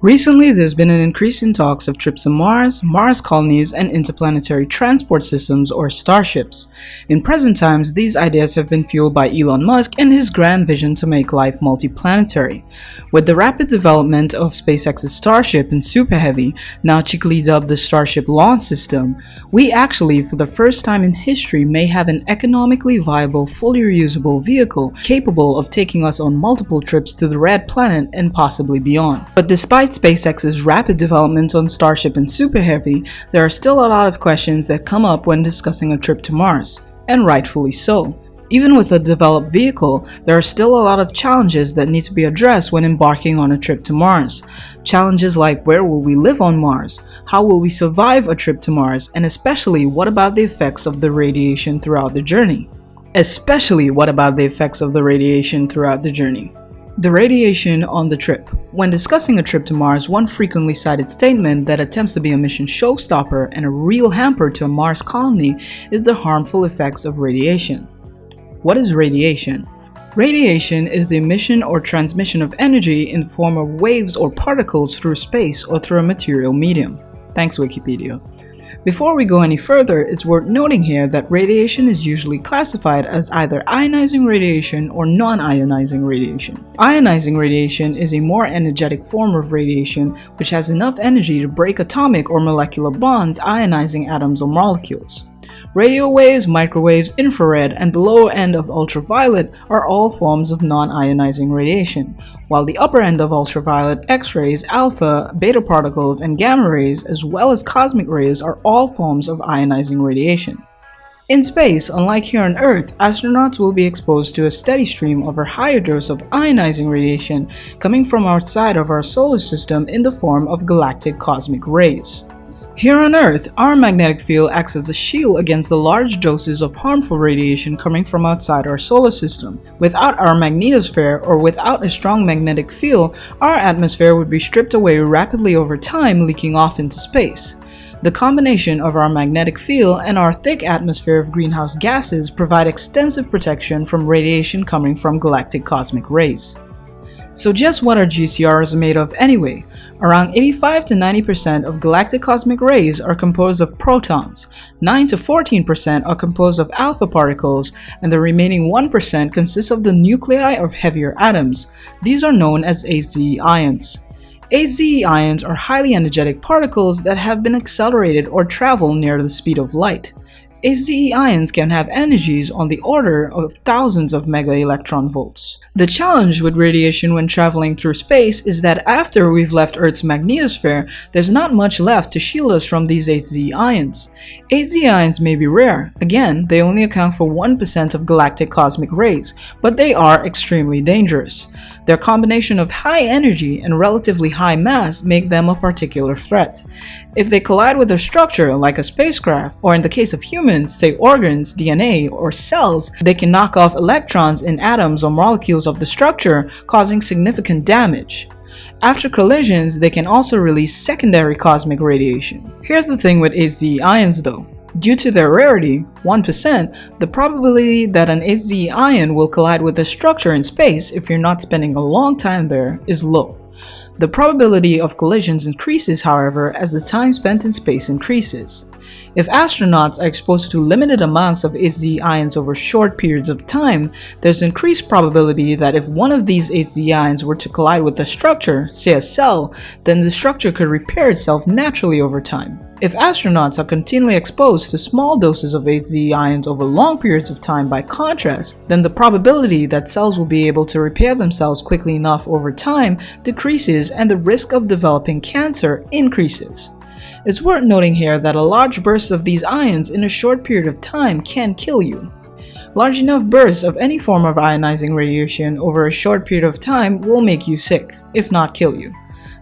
Recently, there's been an increase in talks of trips to Mars, Mars colonies, and interplanetary transport systems or starships. In present times, these ideas have been fueled by Elon Musk and his grand vision to make life multiplanetary. With the rapid development of SpaceX's Starship and Super Heavy, now cheekily dubbed the Starship launch system, we actually, for the first time in history, may have an economically viable, fully reusable vehicle capable of taking us on multiple trips to the Red Planet and possibly beyond. But despite SpaceX's rapid development on Starship and Super Heavy, there are still a lot of questions that come up when discussing a trip to Mars, and rightfully so. Even with a developed vehicle, there are still a lot of challenges that need to be addressed when embarking on a trip to Mars. Challenges like where will we live on Mars, how will we survive a trip to Mars, and especially what about the effects of the radiation throughout the journey? The radiation on the trip. When discussing a trip to Mars, one frequently cited statement that attempts to be a mission showstopper and a real hamper to a Mars colony is the harmful effects of radiation. What is radiation? Radiation is the emission or transmission of energy in the form of waves or particles through space or through a material medium. Thanks, Wikipedia. Before we go any further, it's worth noting here that radiation is usually classified as either ionizing radiation or non-ionizing radiation. Ionizing radiation is a more energetic form of radiation which has enough energy to break atomic or molecular bonds ionizing atoms or molecules. Radio waves, microwaves, infrared, and the lower end of ultraviolet are all forms of non-ionizing radiation, while the upper end of ultraviolet, X-rays, alpha, beta particles, and gamma rays, as well as cosmic rays, are all forms of ionizing radiation. In space, unlike here on Earth, astronauts will be exposed to a steady stream of a higher dose of ionizing radiation coming from outside of our solar system in the form of galactic cosmic rays. Here on Earth, our magnetic field acts as a shield against the large doses of harmful radiation coming from outside our solar system. Without our magnetosphere, or without a strong magnetic field, our atmosphere would be stripped away rapidly over time, leaking off into space. The combination of our magnetic field and our thick atmosphere of greenhouse gases provide extensive protection from radiation coming from galactic cosmic rays. So just what are GCRs made of anyway? Around 85 to 90% of galactic cosmic rays are composed of protons, 9 to 14% are composed of alpha particles, and the remaining 1% consists of the nuclei of heavier atoms. These are known as AZE ions. AZE ions are highly energetic particles that have been accelerated or travel near the speed of light. AZE ions can have energies on the order of thousands of mega-electron volts. The challenge with radiation when traveling through space is that after we've left Earth's magnetosphere, there's not much left to shield us from these AZE ions. AZE ions may be rare. Again, they only account for 1% of galactic cosmic rays, but they are extremely dangerous. Their combination of high energy and relatively high mass make them a particular threat. If they collide with a structure like a spacecraft, or in the case of humans, say organs, DNA, or cells, they can knock off electrons in atoms or molecules of the structure, causing significant damage. After collisions, they can also release secondary cosmic radiation. Here's the thing with AZE ions though. Due to their rarity, 1%, the probability that an AZE ion will collide with a structure in space if you're not spending a long time there is low. The probability of collisions increases, however, as the time spent in space increases. If astronauts are exposed to limited amounts of AZE ions over short periods of time, there's increased probability that if one of these AZE ions were to collide with a structure, say a cell, then the structure could repair itself naturally over time. If astronauts are continually exposed to small doses of AZE ions over long periods of time by contrast, then the probability that cells will be able to repair themselves quickly enough over time decreases and the risk of developing cancer increases. It's worth noting here that a large burst of these ions in a short period of time can kill you. Large enough bursts of any form of ionizing radiation over a short period of time will make you sick, if not kill you.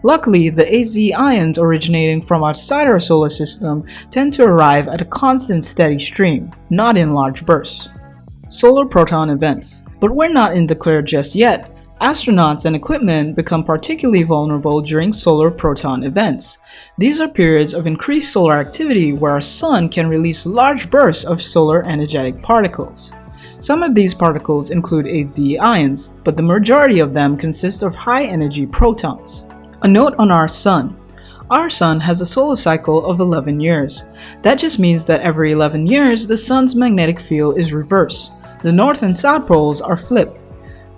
Luckily, the AZE ions originating from outside our solar system tend to arrive at a constant steady stream, not in large bursts. Solar proton events. But we're not in the clear just yet. Astronauts and equipment become particularly vulnerable during solar proton events. These are periods of increased solar activity where our sun can release large bursts of solar energetic particles. Some of these particles include AZE ions, but the majority of them consist of high-energy protons. A note on our Sun. Our Sun has a solar cycle of 11 years. That just means that every 11 years, the Sun's magnetic field is reversed. The north and south poles are flipped.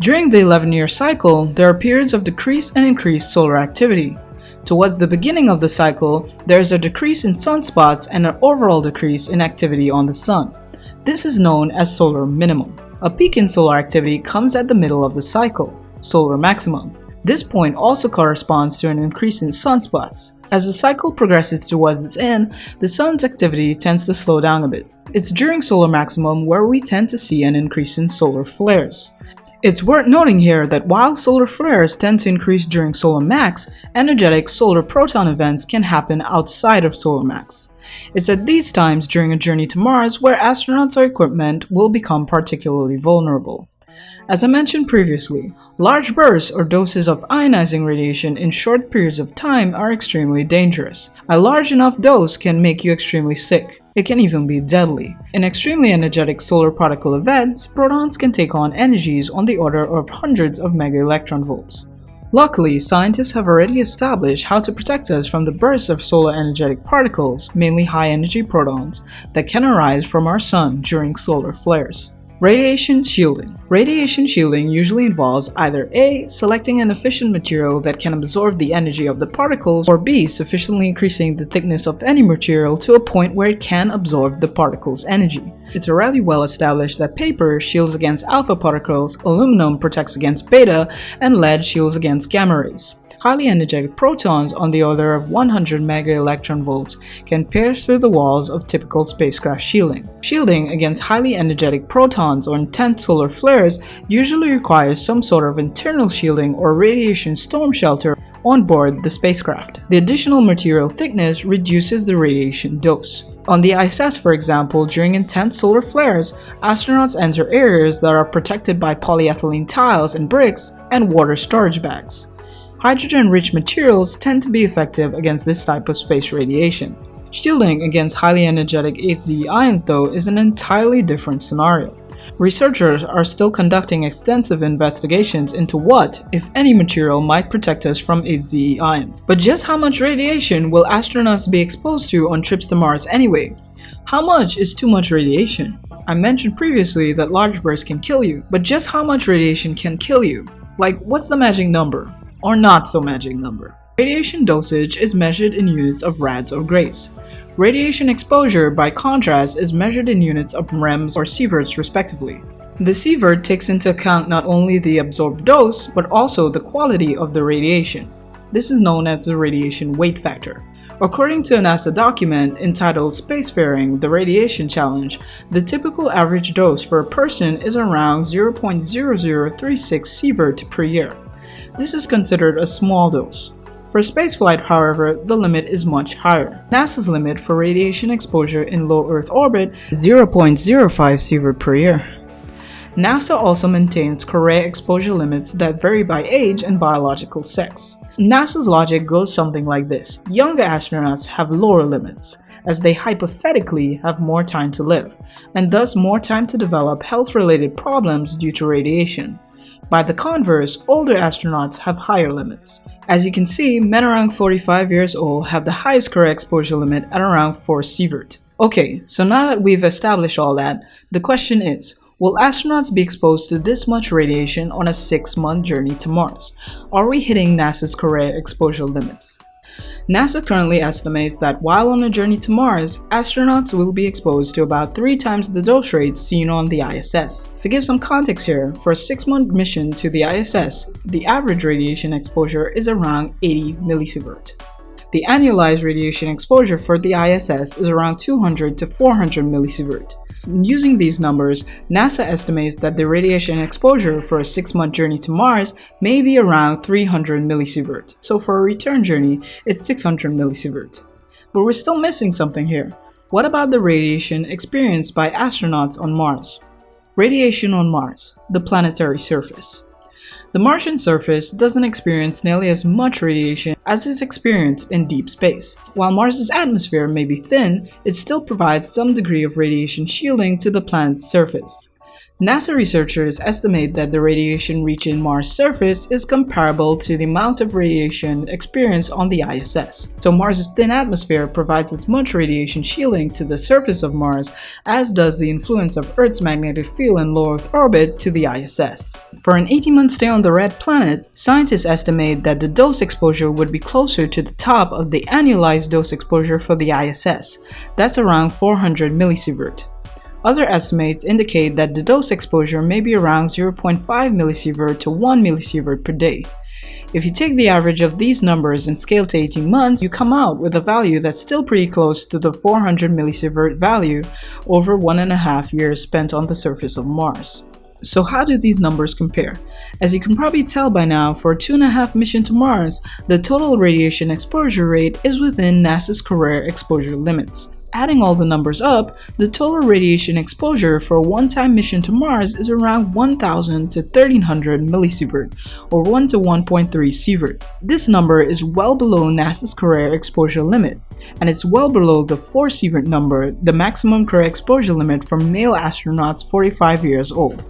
During the 11-year cycle, there are periods of decreased and increased solar activity. Towards the beginning of the cycle, there is a decrease in sunspots and an overall decrease in activity on the Sun. This is known as solar minimum. A peak in solar activity comes at the middle of the cycle, solar maximum. This point also corresponds to an increase in sunspots. As the cycle progresses towards its end, the Sun's activity tends to slow down a bit. It's during solar maximum where we tend to see an increase in solar flares. It's worth noting here that while solar flares tend to increase during solar max, energetic solar proton events can happen outside of solar max. It's at these times during a journey to Mars where astronauts or equipment will become particularly vulnerable. As I mentioned previously, large bursts or doses of ionizing radiation in short periods of time are extremely dangerous. A large enough dose can make you extremely sick. It can even be deadly. In extremely energetic solar particle events, protons can take on energies on the order of hundreds of megaelectronvolts. Luckily, scientists have already established how to protect us from the bursts of solar energetic particles, mainly high-energy protons, that can arise from our Sun during solar flares. Radiation shielding. Radiation shielding usually involves either A. Selecting an efficient material that can absorb the energy of the particles, or B. Sufficiently increasing the thickness of any material to a point where it can absorb the particle's energy. It's already well established that paper shields against alpha particles, aluminum protects against beta, and lead shields against gamma rays. Highly energetic protons on the order of 100 megaelectronvolts can pierce through the walls of typical spacecraft shielding. Shielding against highly energetic protons or intense solar flares usually requires some sort of internal shielding or radiation storm shelter on board the spacecraft. The additional material thickness reduces the radiation dose. On the ISS, for example, during intense solar flares, astronauts enter areas that are protected by polyethylene tiles and bricks and water storage bags. Hydrogen-rich materials tend to be effective against this type of space radiation. Shielding against highly energetic HZE ions, though, is an entirely different scenario. Researchers are still conducting extensive investigations into what, if any, material might protect us from HZE ions. But just how much radiation will astronauts be exposed to on trips to Mars anyway? How much is too much radiation? I mentioned previously that large bursts can kill you, but just how much radiation can kill you? Like, what's the magic number? Or not so magic number? Radiation dosage is measured in units of rads or grays. Radiation exposure, by contrast, is measured in units of rems or sieverts respectively. The sievert takes into account not only the absorbed dose, but also the quality of the radiation. This is known as the radiation weight factor. According to a NASA document entitled Spacefaring: The Radiation Challenge, the typical average dose for a person is around 0.0036 sievert per year. This is considered a small dose. For spaceflight, however, the limit is much higher. NASA's limit for radiation exposure in low Earth orbit is 0.05 sievert per year. NASA also maintains Correa exposure limits that vary by age and biological sex. NASA's logic goes something like this: younger astronauts have lower limits, as they hypothetically have more time to live, and thus more time to develop health-related problems due to radiation. By the converse, older astronauts have higher limits. As you can see, men around 45 years old have the highest Correa exposure limit at around 4 sievert. Okay, so now that we've established all that, the question is, will astronauts be exposed to this much radiation on a 6-month journey to Mars? Are we hitting NASA's Correa exposure limits? NASA currently estimates that while on a journey to Mars, astronauts will be exposed to about 3 times the dose rate seen on the ISS. To give some context here, for a 6-month mission to the ISS, the average radiation exposure is around 80 millisievert. The annualized radiation exposure for the ISS is around 200 to 400 millisievert. Using these numbers, NASA estimates that the radiation exposure for a 6-month journey to Mars may be around 300 millisievert. So for a return journey, it's 600 millisievert. But we're still missing something here. What about the radiation experienced by astronauts on Mars? Radiation on Mars, the planetary surface. The Martian surface doesn't experience nearly as much radiation as is experienced in deep space. While Mars's atmosphere may be thin, it still provides some degree of radiation shielding to the planet's surface. NASA researchers estimate that the radiation reaching Mars' surface is comparable to the amount of radiation experienced on the ISS. So Mars' thin atmosphere provides as much radiation shielding to the surface of Mars as does the influence of Earth's magnetic field in low Earth orbit to the ISS. For an 18-month stay on the red planet, scientists estimate that the dose exposure would be closer to the top of the annualized dose exposure for the ISS. That's around 400 millisievert. Other estimates indicate that the dose exposure may be around 0.5 millisievert to 1 millisievert per day. If you take the average of these numbers and scale to 18 months, you come out with a value that's still pretty close to the 400 millisievert value over 1.5 years spent on the surface of Mars. So how do these numbers compare? As you can probably tell by now, for a 2.5 mission to Mars, the total radiation exposure rate is within NASA's career exposure limits. Adding all the numbers up, the total radiation exposure for a one-time mission to Mars is around 1000 to 1300 millisievert, or 1 to 1.3 sievert. This number is well below NASA's career exposure limit, and it's well below the 4 sievert number, the maximum career exposure limit for male astronauts 45 years old.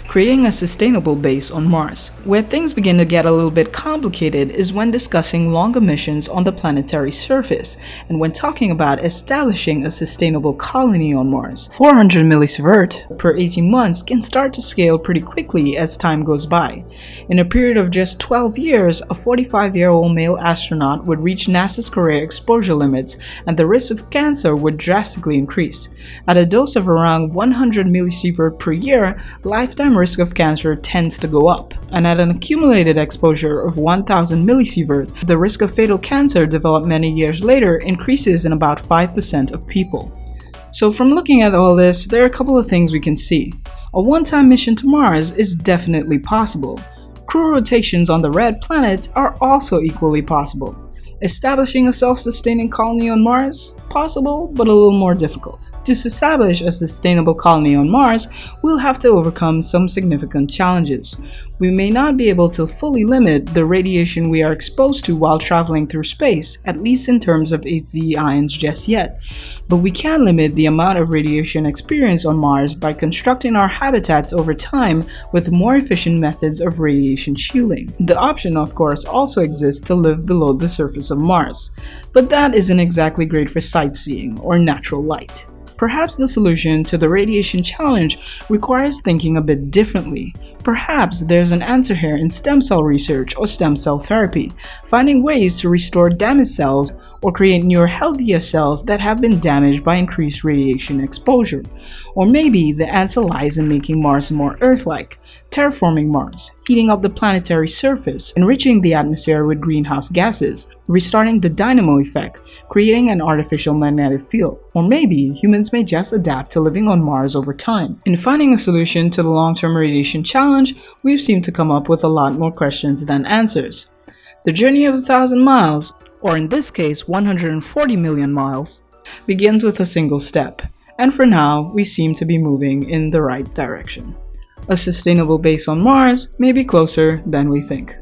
Creating a sustainable base on Mars. Where things begin to get a little bit complicated is when discussing longer missions on the planetary surface, and when talking about establishing a sustainable colony on Mars. 400 millisievert per 18 months can start to scale pretty quickly as time goes by. In a period of just 12 years, a 45-year-old male astronaut would reach NASA's career exposure limits, and the risk of cancer would drastically increase. At a dose of around 100 millisievert per year, lifetime risk of cancer tends to go up, and at an accumulated exposure of 1000 millisievert, the risk of fatal cancer developed many years later increases in about 5% of people. So from looking at all this, there are a couple of things we can see. A one-time mission to Mars is definitely possible. Crew rotations on the red planet are also equally possible. Establishing a self-sustaining colony on Mars? Possible, but a little more difficult. To establish a sustainable colony on Mars, we'll have to overcome some significant challenges. We may not be able to fully limit the radiation we are exposed to while traveling through space, at least in terms of HZ ions just yet, but we can limit the amount of radiation experienced on Mars by constructing our habitats over time with more efficient methods of radiation shielding. The option, of course, also exists to live below the surface of Mars, but that isn't exactly great for sightseeing or natural light. Perhaps the solution to the radiation challenge requires thinking a bit differently. Perhaps there's an answer here in stem cell research or stem cell therapy, finding ways to restore damaged cells or create newer, healthier cells that have been damaged by increased radiation exposure. Or maybe the answer lies in making Mars more Earth-like, terraforming Mars, heating up the planetary surface, enriching the atmosphere with greenhouse gases, restarting the dynamo effect, creating an artificial magnetic field. Or maybe humans may just adapt to living on Mars over time. In finding a solution to the long-term radiation challenge, we've seemed to come up with a lot more questions than answers. The journey of 1,000 miles, or in this case 140 million miles, begins with a single step, and for now we seem to be moving in the right direction. A sustainable base on Mars may be closer than we think.